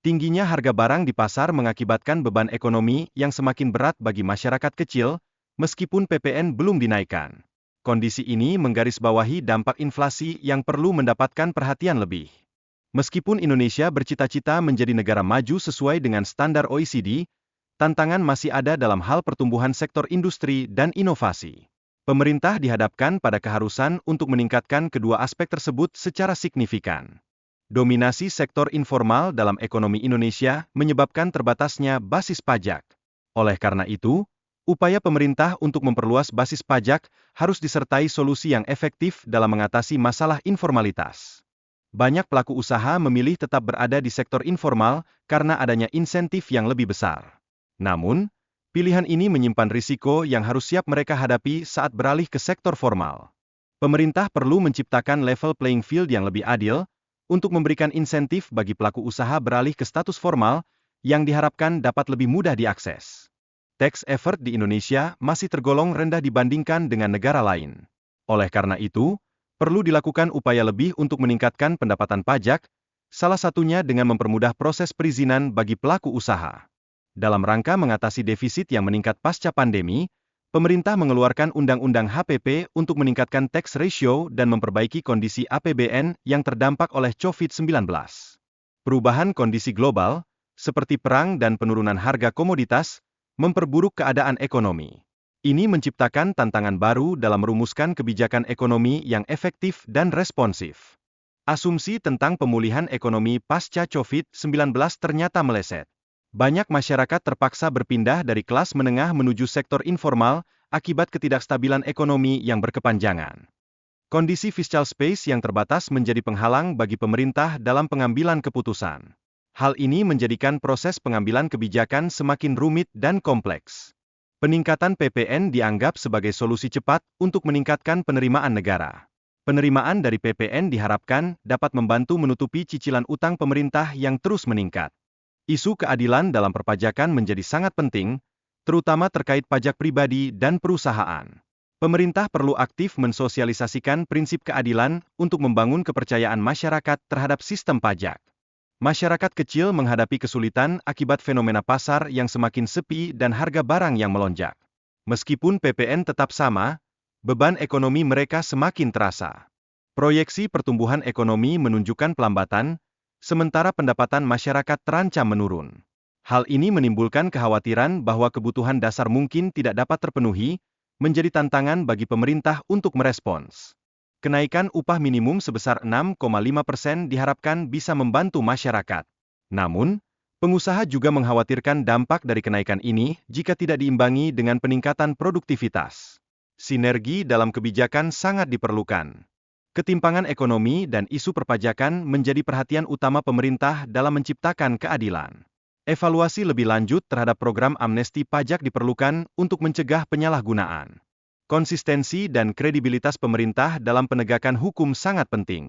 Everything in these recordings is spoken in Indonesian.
Tingginya harga barang di pasar mengakibatkan beban ekonomi yang semakin berat bagi masyarakat kecil, meskipun PPN belum dinaikkan. Kondisi ini menggarisbawahi dampak inflasi yang perlu mendapatkan perhatian lebih. Meskipun Indonesia bercita-cita menjadi negara maju sesuai dengan standar OECD, tantangan masih ada dalam hal pertumbuhan sektor industri dan inovasi. Pemerintah dihadapkan pada keharusan untuk meningkatkan kedua aspek tersebut secara signifikan. Dominasi sektor informal dalam ekonomi Indonesia menyebabkan terbatasnya basis pajak. Oleh karena itu, upaya pemerintah untuk memperluas basis pajak harus disertai solusi yang efektif dalam mengatasi masalah informalitas. Banyak pelaku usaha memilih tetap berada di sektor informal karena adanya insentif yang lebih besar. Namun, pilihan ini menyimpan risiko yang harus siap mereka hadapi saat beralih ke sektor formal. Pemerintah perlu menciptakan level playing field yang lebih adil, untuk memberikan insentif bagi pelaku usaha beralih ke status formal, yang diharapkan dapat lebih mudah diakses. Tax effort di Indonesia masih tergolong rendah dibandingkan dengan negara lain. Oleh karena itu, perlu dilakukan upaya lebih untuk meningkatkan pendapatan pajak, salah satunya dengan mempermudah proses perizinan bagi pelaku usaha. Dalam rangka mengatasi defisit yang meningkat pasca pandemi, pemerintah mengeluarkan Undang-Undang HPP untuk meningkatkan tax ratio dan memperbaiki kondisi APBN yang terdampak oleh COVID-19. Perubahan kondisi global, seperti perang dan penurunan harga komoditas, memperburuk keadaan ekonomi. Ini menciptakan tantangan baru dalam merumuskan kebijakan ekonomi yang efektif dan responsif. Asumsi tentang pemulihan ekonomi pasca COVID-19 ternyata meleset. Banyak masyarakat terpaksa berpindah dari kelas menengah menuju sektor informal akibat ketidakstabilan ekonomi yang berkepanjangan. Kondisi fiscal space yang terbatas menjadi penghalang bagi pemerintah dalam pengambilan keputusan. Hal ini menjadikan proses pengambilan kebijakan semakin rumit dan kompleks. Peningkatan PPN dianggap sebagai solusi cepat untuk meningkatkan penerimaan negara. Penerimaan dari PPN diharapkan dapat membantu menutupi cicilan utang pemerintah yang terus meningkat. Isu keadilan dalam perpajakan menjadi sangat penting, terutama terkait pajak pribadi dan perusahaan. Pemerintah perlu aktif mensosialisasikan prinsip keadilan untuk membangun kepercayaan masyarakat terhadap sistem pajak. Masyarakat kecil menghadapi kesulitan akibat fenomena pasar yang semakin sepi dan harga barang yang melonjak. Meskipun PPN tetap sama, beban ekonomi mereka semakin terasa. Proyeksi pertumbuhan ekonomi menunjukkan pelambatan, sementara pendapatan masyarakat terancam menurun. Hal ini menimbulkan kekhawatiran bahwa kebutuhan dasar mungkin tidak dapat terpenuhi, menjadi tantangan bagi pemerintah untuk merespons. Kenaikan upah minimum sebesar 6,5% diharapkan bisa membantu masyarakat. Namun, pengusaha juga mengkhawatirkan dampak dari kenaikan ini jika tidak diimbangi dengan peningkatan produktivitas. Sinergi dalam kebijakan sangat diperlukan. Ketimpangan ekonomi dan isu perpajakan menjadi perhatian utama pemerintah dalam menciptakan keadilan. Evaluasi lebih lanjut terhadap program amnesti pajak diperlukan untuk mencegah penyalahgunaan. Konsistensi dan kredibilitas pemerintah dalam penegakan hukum sangat penting.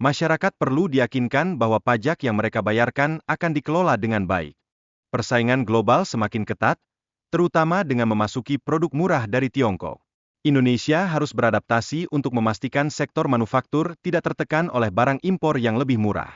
Masyarakat perlu diyakinkan bahwa pajak yang mereka bayarkan akan dikelola dengan baik. Persaingan global semakin ketat, terutama dengan memasuki produk murah dari Tiongkok. Indonesia harus beradaptasi untuk memastikan sektor manufaktur tidak tertekan oleh barang impor yang lebih murah.